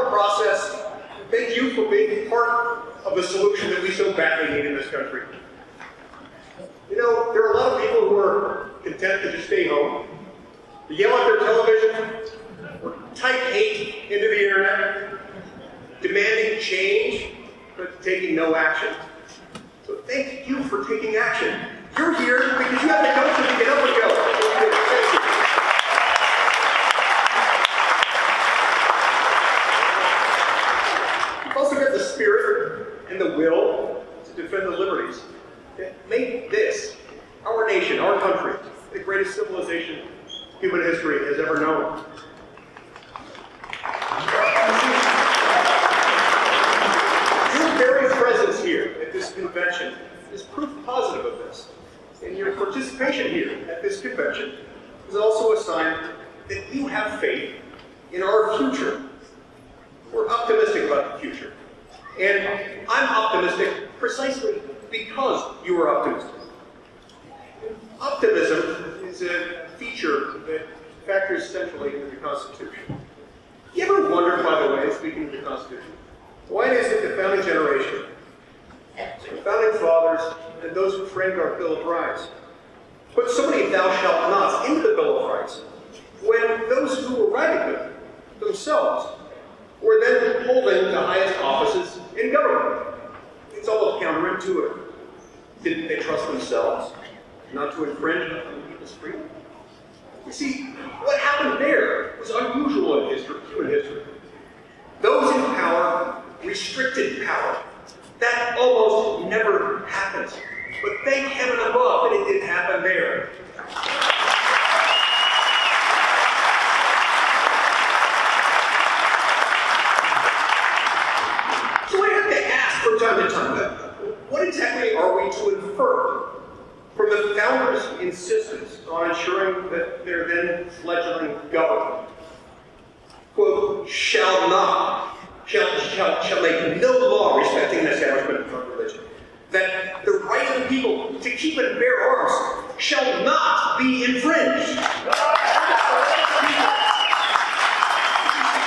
electoral process, thank you for being part of the solution that we so badly need in this country. You know, there are a lot of people who are content to just stay home, to yell at their television, or type hate into the internet, demanding change, but taking no action. So thank you for taking action. You're here because you have the gumption to get up and go. Thank you. You've also got the spirit and the will to defend the liberties that make this, our nation, our country, the greatest civilization human history has ever known. Your very presence here at this convention is proof positive of this. And your participation here at this convention is also a sign that you have faith in our future. We're optimistic about the future. And I'm optimistic precisely because you are optimistic. Optimism is a feature that factors centrally into the Constitution. You ever wondered, by the way, speaking of the Constitution, why it is that the founding generation, the founding fathers, and those who framed our Bill of Rights, put so many thou shalt nots into the Bill of Rights, when those who were writing them themselves were then holding the highest offices in government? It's almost counterintuitive. Didn't they trust themselves not to infringe on people's freedom? You see, what happened there was unusual in history, human history. Those in power restricted power. That almost never happens. But thank heaven above that it didn't happen there. So I have to ask from time to time, what exactly are we to infer from the founders' insistence on ensuring that their then fledgling government, quote, shall make no law respecting an establishment of religion, that the right of the people to keep and bear arms shall not be infringed.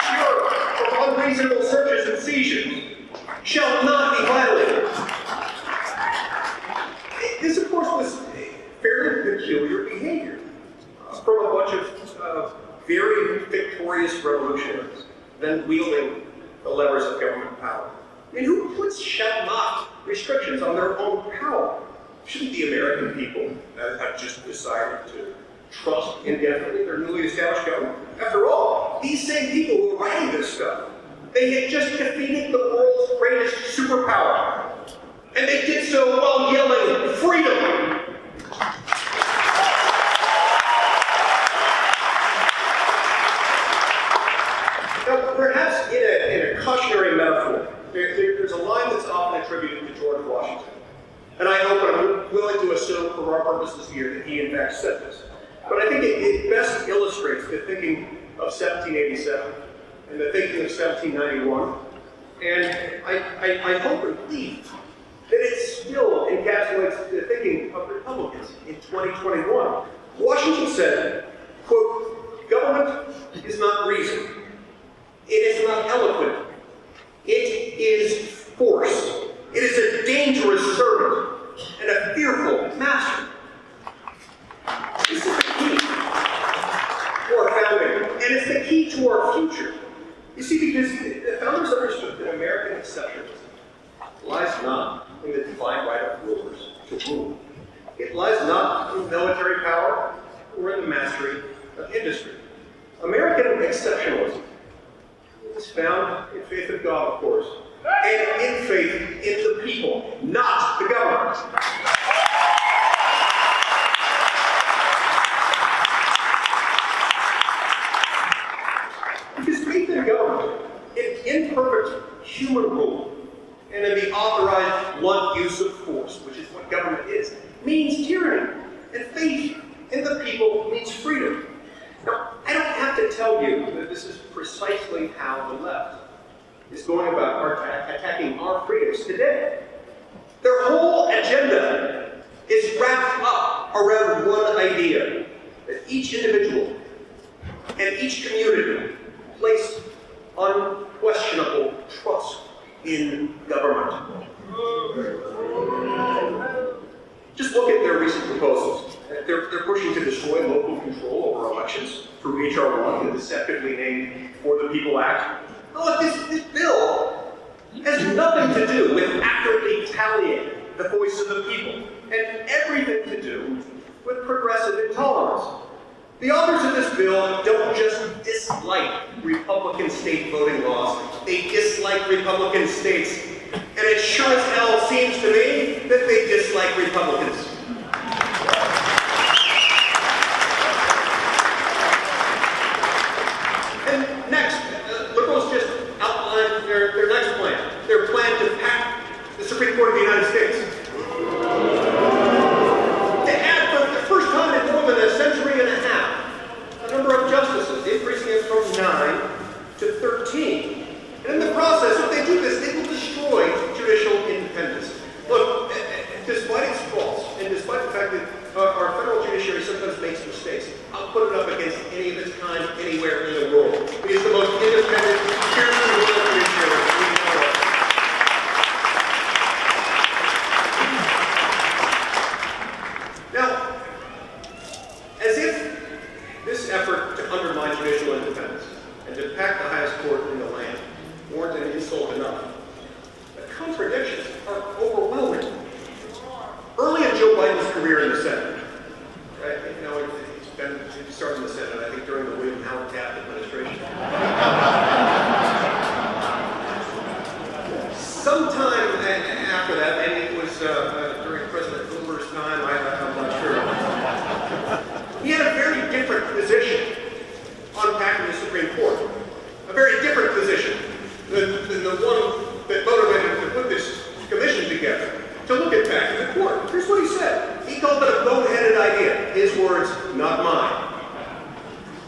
Secure from unreasonable searches and seizures shall not be violated. This, of course, was fairly peculiar behavior from a bunch of very victorious revolutionaries, then wielding the levers of government power. I mean, who puts shall not restrictions on their own power? Shouldn't the American people have just decided to trust indefinitely their newly established government? After all, these same people who are writing this stuff, they had just defeated the world's greatest superpower. And they did so while yelling, freedom! Now, perhaps in a cautionary metaphor, there's a line that's often attributed to George Washington. And I hope, and I'm willing to assume for our purposes here, that he in fact said this. But I think it best illustrates the thinking of 1787 and the thinking of 1791. And I hope and believe that it still encapsulates the thinking of Republicans in 2021. Washington said, quote, government is not reason. It is not eloquent. It is force. It is a dangerous servant and a fearful master. This is the key to our founding, and it's the key to our future. You see, because the founders understood that American exceptionalism lies not in the divine right of rulers to rule. It lies not in military power or in the mastery of industry. American exceptionalism is found in faith in God, of course, and in faith in the people, not the government. Because faith in government, in imperfect human rule, and in the authorized blunt use of force, which is what government is, means tyranny. And faith in the people means freedom. Now, I don't have to tell you that this is precisely how the left is going about attacking our freedoms today. Their whole agenda is wrapped up around one idea, that each individual and each community placed on questionable trust in government. Just look at their recent proposals. They're pushing to destroy local control over elections through H.R. 1, the deceptively named For the People Act. Oh, this bill has nothing to do with accurately tallying the voice of the people, and everything to do with progressive intolerance. The authors of this bill don't just dislike Republican state voting laws, they dislike Republican states. And it sure as hell seems to me that they dislike Republicans. And next, liberals just outlined their next plan. Their plan to pack the Supreme Court of the United States. To add for the first time in more than a century and a half, a number of justices, increasing it from 9 to 13. And in the process, if they do this, they will destroy judicial independence. Look, despite its faults, and despite the fact that our federal judiciary sometimes makes mistakes, I'll put it up against any of its kind anywhere in the world. It is the most independent, fiercely loyal judiciary we know of. Now, as if this effort to undermine judicial independence and to pack the highest court in the land weren't an insult enough, the contradictions are overwhelming. Early in Joe Biden's career in the Senate, right? It started in the Senate, I think, during the William Howard Taft administration. Sometime after that, maybe it was during President Hoover's time, I'm not sure. He had a very different position on packing the Supreme Court. A very different position than the one that motivated him to put this commission together, to look at packing the court. Here's what he said. He called it a boneheaded idea. His words, not mine.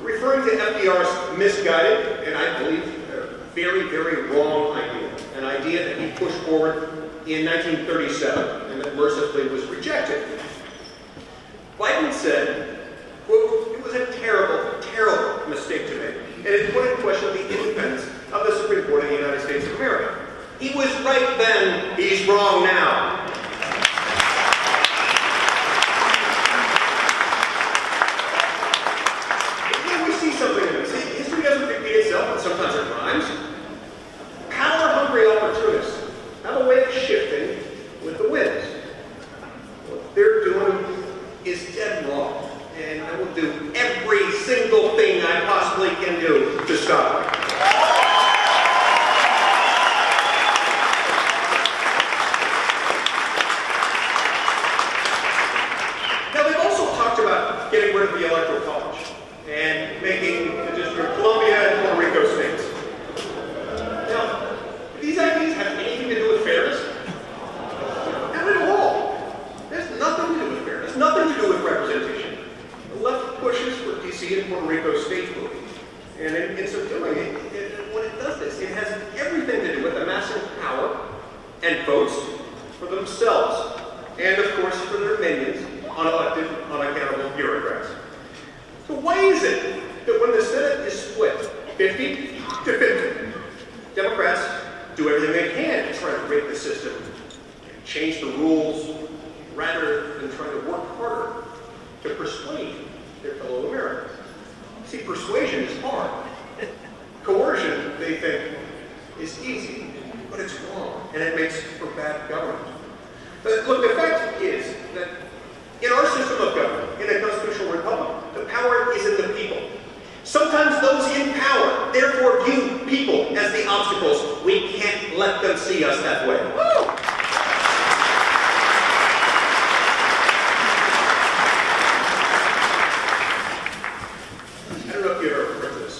Referring to FDR's misguided, and I believe very, very wrong idea. An idea that he pushed forward in 1937 and that mercifully was rejected. Biden said, quote, it was a terrible, terrible mistake to make, and it put in question the independence of the Supreme Court of the United States of America. He was right then, he's wrong now. We see something in this. History doesn't repeat itself, and sometimes it rhymes. Power-hungry opportunists have a way of shifting with the winds. What they're doing is dead wrong, and I will do every single thing I possibly can do to stop it. Getting rid of the Electoral College and making the District of Columbia and Puerto Rico states. Now, do these ideas have anything to do with fairness? Not at all. There's nothing to do with fairness, nothing to do with representation. The left pushes for D.C. and Puerto Rico state voting. And in so doing, when it does this, it has everything to do with amassing power and votes for themselves and, of course, for their minions, unelected, unaccountable bureaucrats. So why is it that when the Senate is split 50 to 50, Democrats do everything they can to try to break the system, change the rules, rather than trying to work harder to persuade their fellow Americans? See, persuasion is hard. Coercion, they think, is easy, but it's wrong, and it makes for bad government. But look, the fact is that in our system of government, in a constitutional republic, the power is in the people. Sometimes those in power, therefore, view people as the obstacles. We can't let them see us that way. Woo! I don't know if you've ever heard this.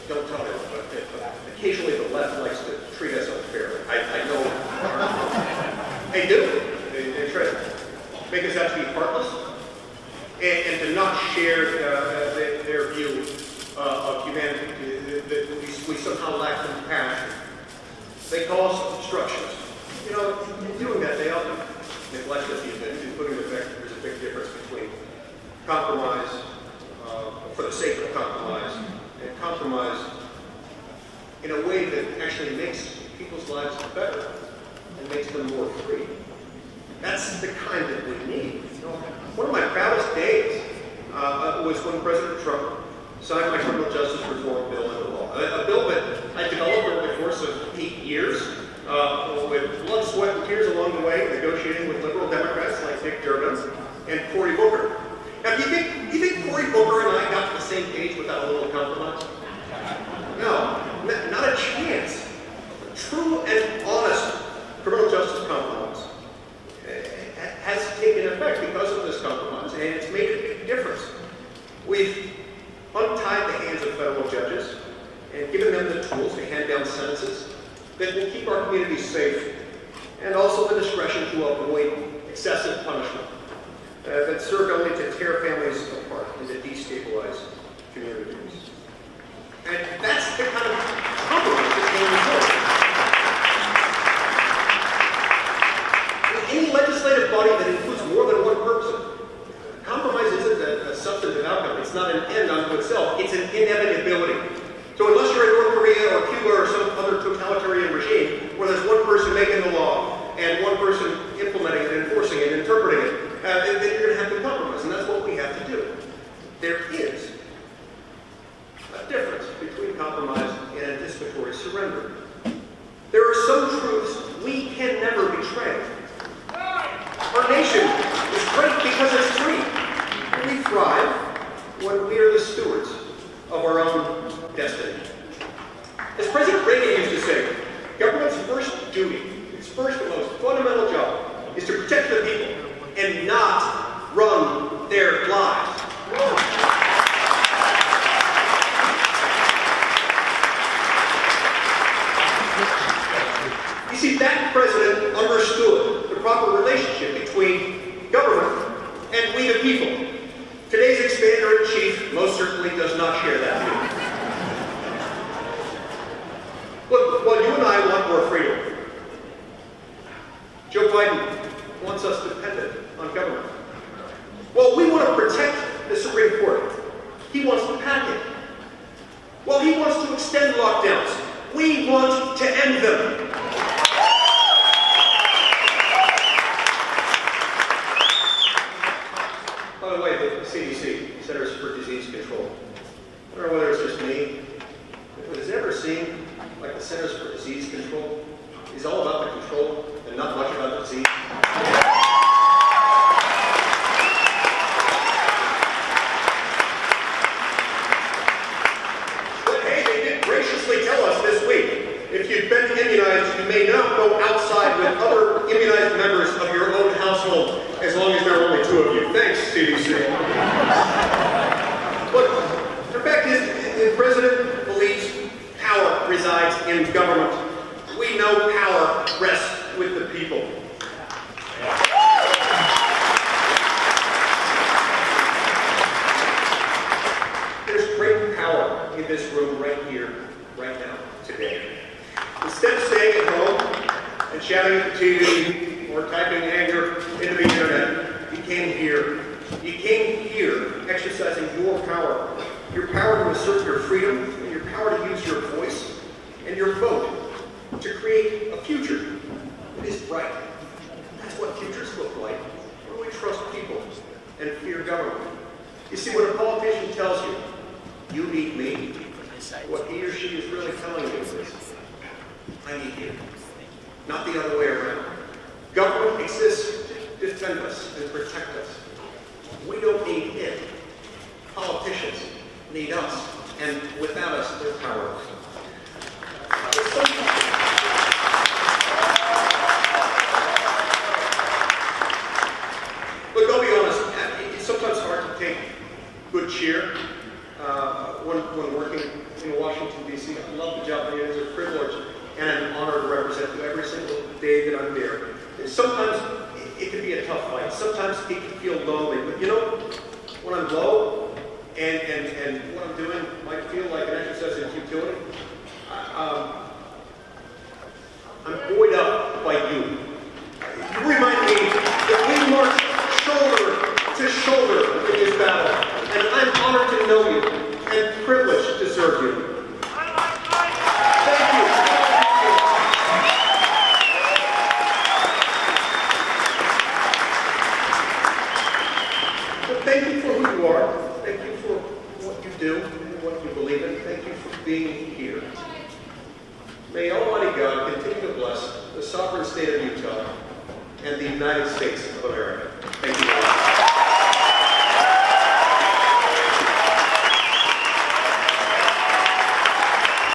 Don't tell anyone, but occasionally the left likes to treat us unfairly. I know they do. They try to make us out to be heartless and to not share their view of humanity, that we somehow lack compassion. They call us obstructionists. You know, in doing that, they often neglect the human, including the fact that there's a big difference between compromise for the sake of compromise and compromise in a way that actually actually makes people's lives better and makes them more free. That's the kind that we need. One of my proudest days was when President Trump signed my criminal justice reform bill into law. A bill that I developed over the course of 8 years, with blood, sweat, and tears along the way, negotiating with liberal Democrats like Dick Durbin and Cory Booker. Now, do you think Cory Booker and I got to the same page without a little compromise? No, not a chance. True and honest criminal justice compromise has taken effect because of this compromise, and it's made a big difference. We've untied the hands of federal judges and given them the tools to hand down sentences that will keep our communities safe, and also the discretion to avoid excessive punishment that served only to tear families apart and to destabilize communities. And that's the kind of compromise that can be any legislative body that includes more than one person. Compromise isn't a substantive outcome. It's not an end unto itself. It's an inevitability. So unless you're in North Korea or Cuba or some other totalitarian regime where there's one person making the law and one person implementing it, enforcing it, interpreting it, then you're going to have to compromise, and that's what we have to do. There is a difference between compromise and anticipatory surrender. There are some truths we can never betray. Our nation is great because it's free. We thrive when we are the stewards of our own destiny. As President Reagan used to say, government's first duty, its first and most fundamental job, is to protect the people and not run their lives. You see, that president understood the proper relationship between government and we the people. Today's expander-in-chief most certainly does not share that view. Look, while you and I want more freedom, Joe Biden wants us dependent on government. Well, we want to protect the Supreme Court. He wants to pack it. Well, he wants to extend lockdowns. We want to end them. By the way, the CDC, Centers for Disease Control, I don't know whether it's just me, but has it ever seemed like the Centers for Disease Control is all about the control and not much about the disease? But hey, they did graciously tell us this week, if you've been immunized, you may not go outside with other immunized members of your own household, as long as there are only 2 of you. Thanks, CDC. But the fact is, the president believes power resides in government. We know power rests with the people. There's great power in this room right here, right now, today. Instead of staying at home and shouting at the TV or typing anger into the internet, you came here. You came here exercising your power to assert your freedom, and your power to use your voice and your vote to create a future that is bright. That's what futures look like when we trust people and fear government. You see, when a politician tells you, you need me, what he or she is really telling you is, I need you, not the other way around. Government exists to defend us and protect us. We don't need it. Politicians need us, and without us, they're powerless. Look, I'll be honest, it's sometimes hard to take good cheer when working in Washington, D.C. I love the job, and it's a privilege and an honor to represent you every single day that I'm there. And sometimes it can be a tough fight. Sometimes it can feel lonely. But you know, when I'm low and what I'm doing might feel like an exercise in futility, I'm buoyed up by you. You remind me that we march shoulder to shoulder in this battle, and I'm honored to know you and privileged to serve you. Thank you. sovereign state of Utah and the United States of America.